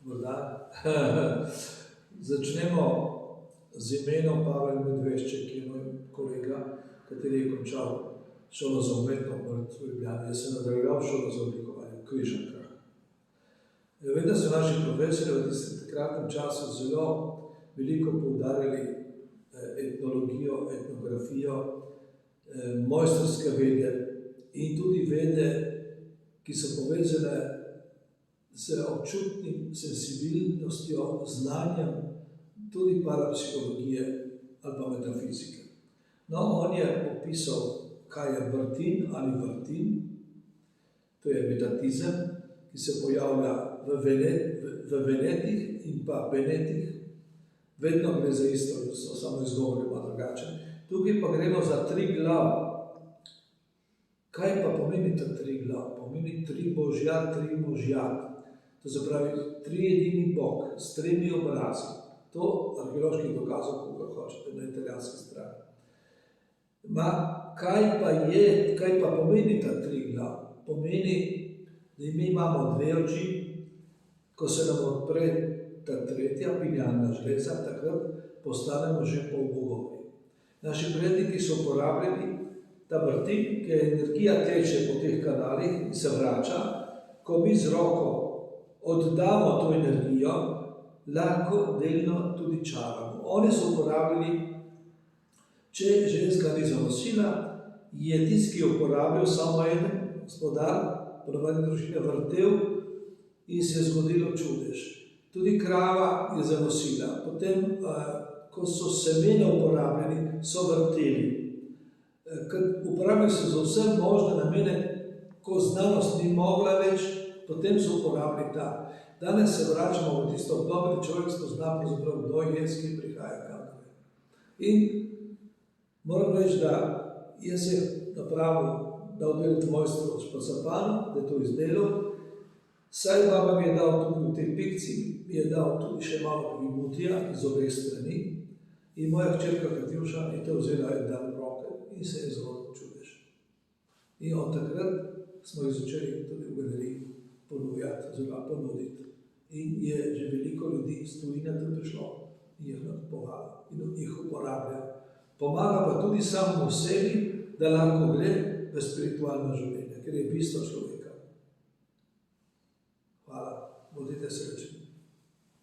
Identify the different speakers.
Speaker 1: Morda. Začnemo z imenom Pavel Medvešček, ki je moj kolega, kateri je končal šolo za umetno obrt v Ljubljani. Jaz sem nadaljeval šolo za oblikovanje v Križankah. Vem, da so naši profesori v takratnem času zelo veliko poudarjali etnologijo, etnografijo, mojstrske vede in tudi vede, ki so povezane z občutnim sensibilnostjo, znanjem, tudi parapsihologije ali pa metafizike. No, on je opisal, kaj je vrtin ali vrtin, to je metatizem, ki se pojavlja v venetih in pa benetih, vedno gre za isto, samo izgovor ima drugačen. Tukaj pa gremo za tri glav. Kaj pa pomeni ta tri glav? Pomeni tri božja, tri možjat. To se pravi, trijedini Bog s tremi obrazi. To arheoloških dokazov, koga hočete, na italijanski strani. Kaj pa pomeni ta tri glav? Pomeni, da mi imamo dve oči, ko se nam odpre ta tretja piljana žleza, takrat postanemo že polbogovi. Naši predniki so uporabljali ta vrtin, ki je energija teče po teh kanalih in se vrača, ko mi z roko oddamo to energijo, lahko delno tudi čaramo. Oni so uporabljali, če ženska ni zanosila, je tisti, ki je uporabil samo en gospodar, ponavadi družine vrtel in se je zgodilo čudež. Tudi krava je zanosila. Potem, ko so semena uporabljali, so vrteli. Uporabljali so za vse možne namene, ko znanost ni mogla več, potem so uporabljali ta. Danes se vračamo v tisto obdobje, da človek spozna, kdo je, s kim prihaja kam. In moram reči, da jaz je napravil, dal delati mojstru Špacapanu, da je to izdelal. Saj baba mi je dal tudi v tej pikci, mi je dal tudi še malo vimutija iz obeh strani in moja hčerka Katjuša je to vzela en dan v roke in se je zelo čudež. In od takrat smo jih začeli tudi v galeriji ponujati, oziroma ponuditi. In je že veliko ljudi iz tujine tam prišlo in jih nakupovalo in jih uporabljajo. Pomaga pa tudi samemu sebi, da lahko gre v spiritualno življenje, ker je bistvo človeka.